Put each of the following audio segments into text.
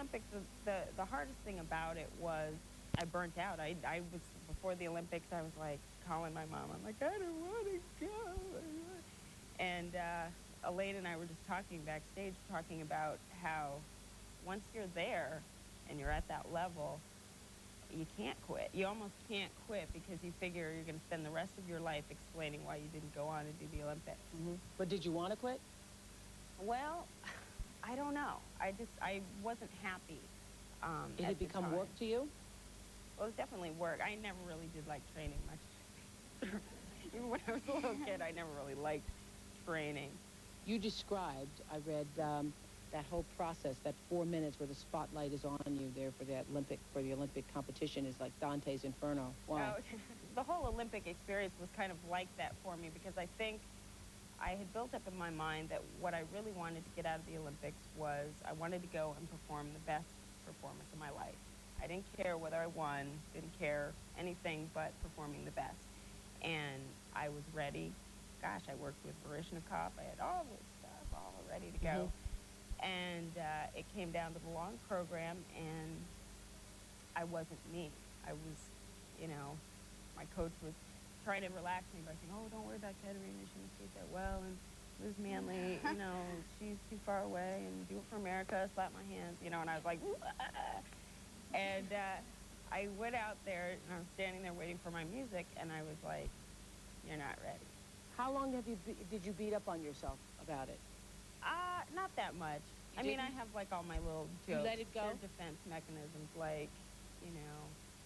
Olympics, the hardest thing about it was I burnt out. I was, before the Olympics, I was like calling my mom. I'm like, I don't want to go. And Elaine and I were just talking backstage, talking about how once you're there and you're at that level, you can't quit. You almost can't quit because you figure you're going to spend the rest of your life explaining why you didn't go on and do the Olympics. But did you want to quit? Well, I don't know. I wasn't happy. Did it become work to you? Well, it was definitely work. I never really did like training much. Even when I was a little kid, I never really liked training. You described, I read, that whole process, that 4 minutes where the spotlight is on you there for the Olympic competition is like Dante's Inferno. Why? Oh, the whole Olympic experience was kind of like that for me because I think I had built up in my mind that what I really wanted to get out of the Olympics was I wanted to go and perform the best performance of my life. I didn't care whether I won, didn't care anything but performing the best. And I was ready. Gosh, I worked with Baryshnikov. I had all this stuff all ready to go. And it came down to the long program, and I wasn't me. I was, you know, my coach was trying to relax me by saying, oh, don't worry about Katerina, she didn't skate that well, and Liz Manley, you know, she's too far away, and do it for America, slap my hands, you know, and I was like, and I went out there, and I was standing there waiting for my music, and I was like, you're not ready. How long did you beat up on yourself about it? Not that much. I mean, I have like all my little jokes. You let it go? They're defense mechanisms, like, you know,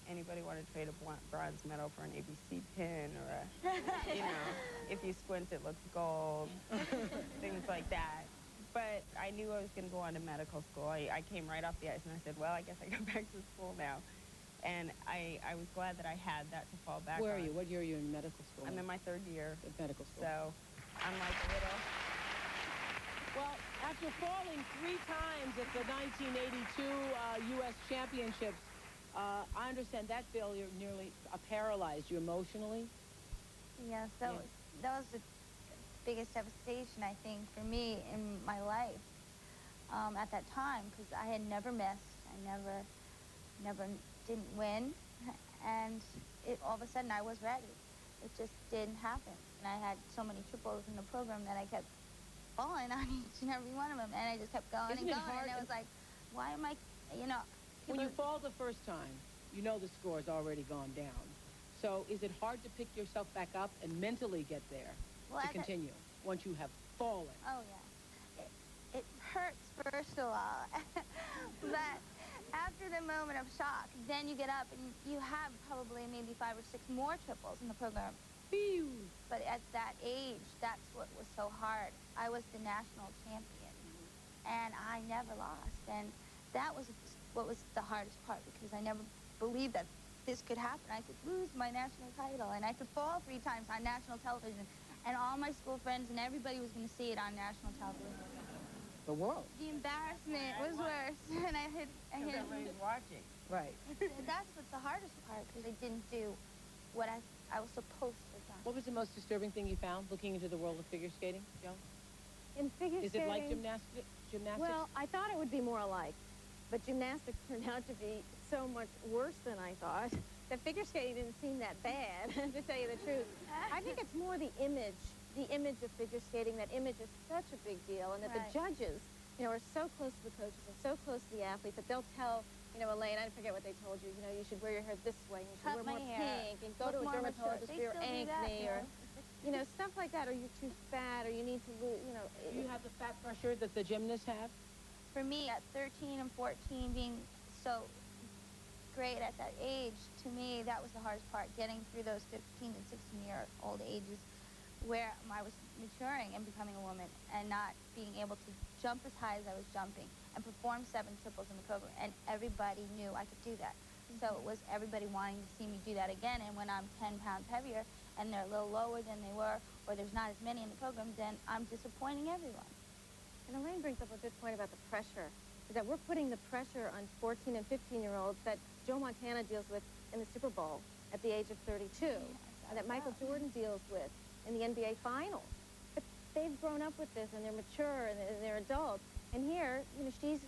anybody want to trade a bronze medal for an ABC pin or a, you know, if you squint it looks gold, things like that. But I knew I was going to go on to medical school. I came right off the ice and I said, well, I guess I go back to school now. And I was glad that I had that to fall back on. Where are you? What year are you in medical school? I'm in my 3rd year. Of medical school. So I'm like a little... Well, after falling 3 times at the 1982 U.S. Championships, I understand that failure nearly paralyzed you emotionally. Yes, that was the biggest devastation, I think, for me in my life at that time, because I had never missed. I never didn't win, and all of a sudden I was ready. It just didn't happen, and I had so many triples in the program that I kept falling on each and every one of them, and I just kept going and going, and I was like, why am I, you know... When you fall the first time, you know the score's already gone down. So is it hard to pick yourself back up and mentally get there to continue once you have fallen? Oh, yeah. It hurts, first of all. But after the moment of shock, then you get up and you have probably maybe 5 or 6 more triples in the program. Phew. But at that age, that's what was so hard. I was the national champion, and I never lost. And that was what was the hardest part, because I never believed that this could happen. I could lose my national title, and I could fall 3 times on national television, and all my school friends and everybody was going to see it on national television. The world. The embarrassment was worse, and I hit. Everybody's watching. Right. That's what's the hardest part, because I didn't do what I was supposed to have done. What was the most disturbing thing you found looking into the world of figure skating, Joan? In figure Is skating... it like gymnastics? Well, I thought it would be more alike, but gymnastics turned out to be so much worse than I thought that figure skating didn't seem that bad, to tell you the truth. I think it's more the image of figure skating. That image is such a big deal, and that the judges, you know, are so close to the coaches and so close to the athletes that they'll tell, you know, Elaine, I forget what they told you, you know, you should wear your hair this way, and you should wear more pink, and go to a dermatologist for your acne, or, you know, stuff like that, or you're too fat, or you need to lose, you know. Do you have the fat pressure that the gymnasts have? For me, at 13 and 14, being so great at that age, to me, that was the hardest part, getting through those 15 and 16-year-old ages where I was maturing and becoming a woman and not being able to jump as high as I was jumping and perform 7 triples in the program, and everybody knew I could do that. So it was everybody wanting to see me do that again, and when I'm 10 pounds heavier and they're a little lower than they were, or there's not as many in the program, then I'm disappointing everyone. And Elaine brings up a good point about the pressure, is that we're putting the pressure on 14 and 15-year-olds that Joe Montana deals with in the Super Bowl at the age of 32, and that Michael Jordan deals with in the NBA Finals. But they've grown up with this, and they're mature, and they're adults. And here, you know, she's